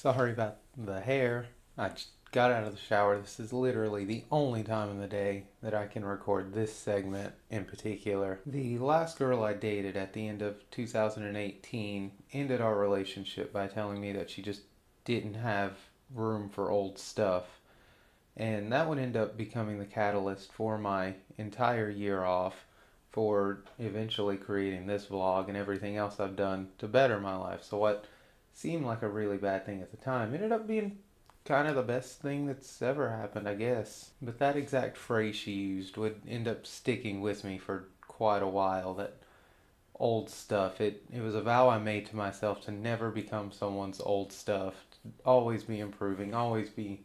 Sorry about the hair. I just got out of the shower. This is literally the only time in the day that I can record this segment in particular. The last girl I dated at the end of 2018 ended our relationship by telling me that she just didn't have room for old stuff. And that would end up becoming the catalyst for my entire year off, for eventually creating this vlog and everything else I've done to better my life. So what seemed like a really bad thing at the time ended up being kind of the best thing that's ever happened, I guess. But that exact phrase she used would end up sticking with me for quite a while. That old stuff. It was a vow I made to myself to never become someone's old stuff. To always be improving, always be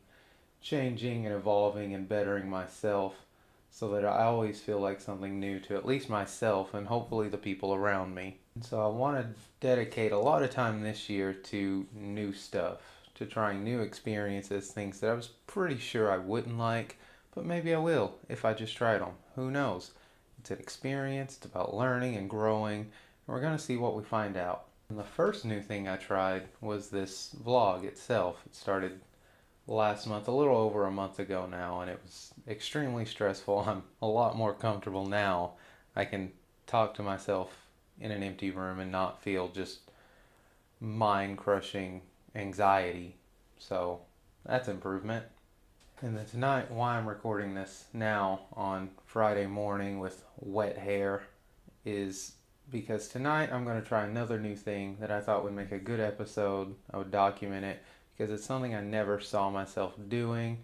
changing and evolving and bettering myself, so that I always feel like something new to at least myself and hopefully the people around me. And so I want to dedicate a lot of time this year to new stuff, to trying new experiences, things that I was pretty sure I wouldn't like, but maybe I will if I just tried them. Who knows? It's an experience, it's about learning and growing, and we're going to see what we find out. And the first new thing I tried was this vlog itself. It started last month, a little over a month ago now, and it was extremely stressful. I'm a lot more comfortable now. I can talk to myself in an empty room and not feel just mind-crushing anxiety. So that's improvement. And then tonight, why I'm recording this now on Friday morning with wet hair is because tonight I'm going to try another new thing that I thought would make a good episode. I would document it because it's something I never saw myself doing.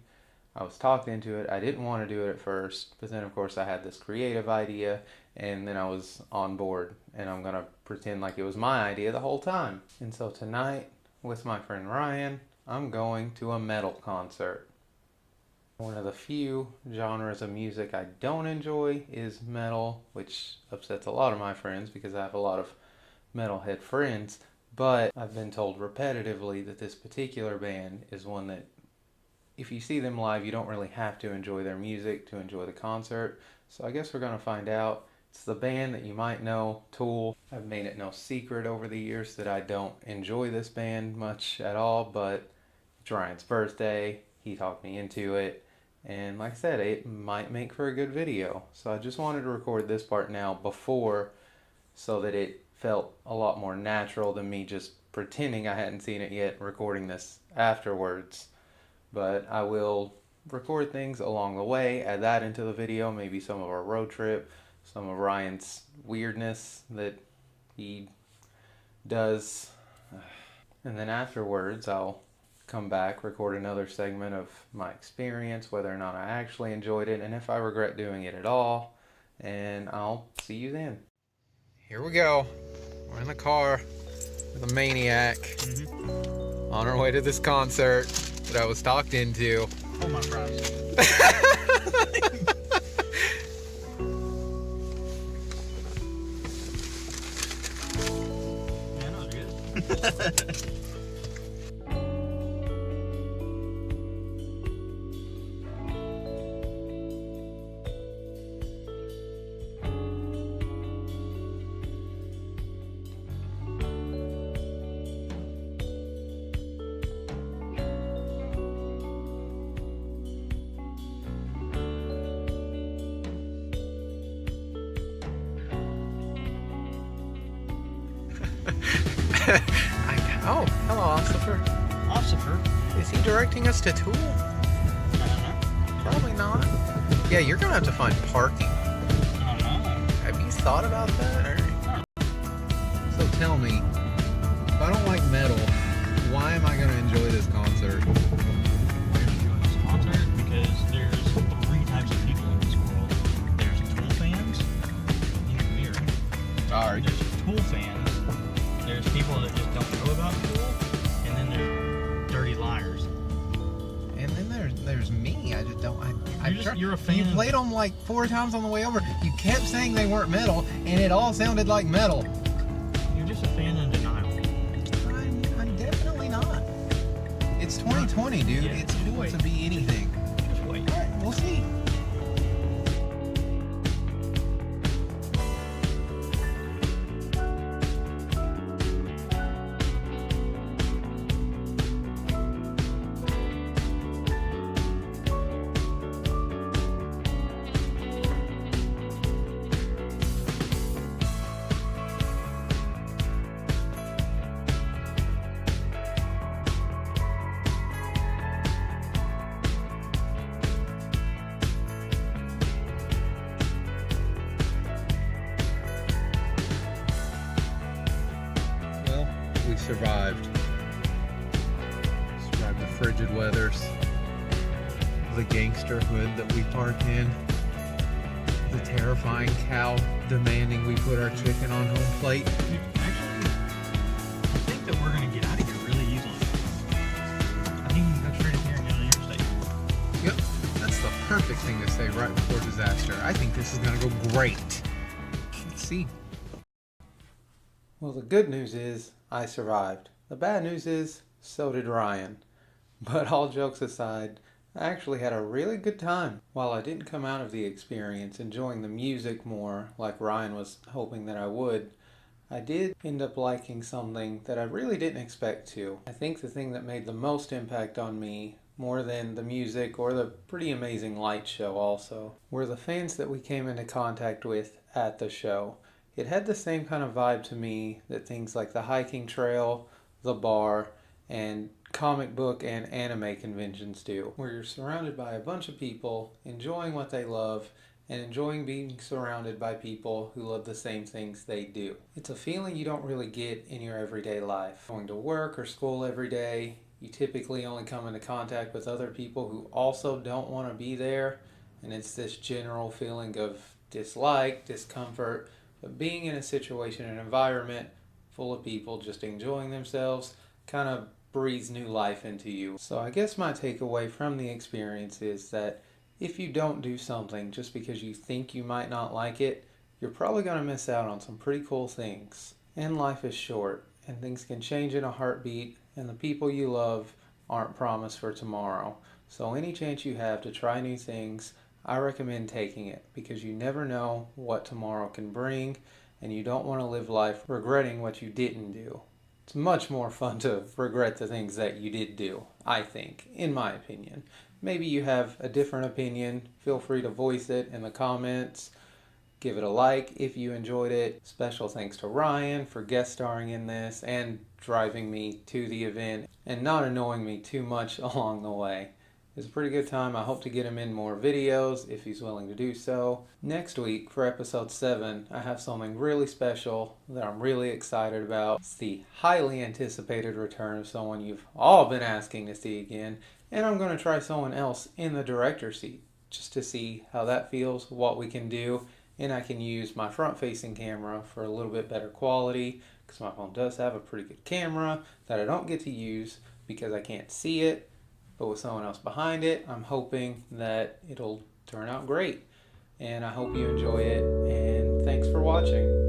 I was talked into it. I didn't want to do it at first, but then of course I had this creative idea, and then I was on board, and I'm going to pretend like it was my idea the whole time. And so tonight, with my friend Ryan, I'm going to a metal concert. One of the few genres of music I don't enjoy is metal, which upsets a lot of my friends because I have a lot of metalhead friends. But I've been told repetitively that this particular band is one that, if you see them live, you don't really have to enjoy their music to enjoy the concert. So I guess we're going to find out. It's the band that you might know, Tool. I've made it no secret over the years that I don't enjoy this band much at all, but it's Ryan's birthday. He talked me into it. And like I said, it might make for a good video. So I just wanted to record this part now before, so that it felt a lot more natural than me just pretending I hadn't seen it yet, recording this afterwards. But I will record things along the way, add that into the video, maybe some of our road trip, some of Ryan's weirdness that he does. And then afterwards, I'll come back, record another segment of my experience, whether or not I actually enjoyed it, and if I regret doing it at all. And I'll see you then. Here we go. We're in the car with a maniac on our way to this concert that I was talked into. Oh my Christ. Man, that was good. Oh, hello, Ossifer. Ossifer? Is he directing us to Tool? I don't know. Probably not. Yeah, you're gonna have to find parking. I don't know. Have you thought about that? Or... So tell me, if I don't like metal, why am I gonna enjoy this concert? We're enjoying this concert because there's three types of people in this world. There's Tool fans. These are weird. Sorry. There's Tool fans. There's people that just don't know about Tool, and then there's dirty liars. And then there's me. I just don't. You're a fan. You played them like 4 times on the way over. You kept saying they weren't metal, and it all sounded like metal. You're just a fan in denial. I'm definitely not. It's 2020, dude. Yeah, It's just cool wait. to be anything. Just wait. All right, we'll see. arrived. Describe the frigid weathers, the gangsterhood that we park in, the terrifying cow demanding we put our chicken on home plate. Actually, I think that we're gonna get out of here really easily. I think you can go straight in here and get on the interstate. Yep, that's the perfect thing to say right before disaster. I think this is gonna go great. Let's see. Well, the good news is I survived. The bad news is so did Ryan. But all jokes aside, I actually had a really good time. While I didn't come out of the experience enjoying the music more like Ryan was hoping that I would, I did end up liking something that I really didn't expect to. I think the thing that made the most impact on me, more than the music or the pretty amazing light show also, were the fans that we came into contact with at the show. It had the same kind of vibe to me that things like the hiking trail, the bar, and comic book and anime conventions do, where you're surrounded by a bunch of people enjoying what they love and enjoying being surrounded by people who love the same things they do. It's a feeling you don't really get in your everyday life. Going to work or school every day, you typically only come into contact with other people who also don't want to be there, and it's this general feeling of dislike, discomfort, but being in a situation, an environment full of people just enjoying themselves kind of breathes new life into you. So I guess my takeaway from the experience is that if you don't do something just because you think you might not like it, you're probably going to miss out on some pretty cool things. And life is short, and things can change in a heartbeat, and the people you love aren't promised for tomorrow. So any chance you have to try new things, I recommend taking it, because you never know what tomorrow can bring, and you don't want to live life regretting what you didn't do. It's much more fun to regret the things that you did do, I think, in my opinion. Maybe you have a different opinion. Feel free to voice it in the comments. Give it a like if you enjoyed it. Special thanks to Ryan for guest starring in this and driving me to the event and not annoying me too much along the way. It was a pretty good time. I hope to get him in more videos if he's willing to do so. Next week for episode 7, I have something really special that I'm really excited about. It's the highly anticipated return of someone you've all been asking to see again, and I'm going to try someone else in the director's seat just to see how that feels, what we can do, and I can use my front-facing camera for a little bit better quality because my phone does have a pretty good camera that I don't get to use because I can't see it. But with someone else behind it, I'm hoping that it'll turn out great. And I hope you enjoy it, and thanks for watching.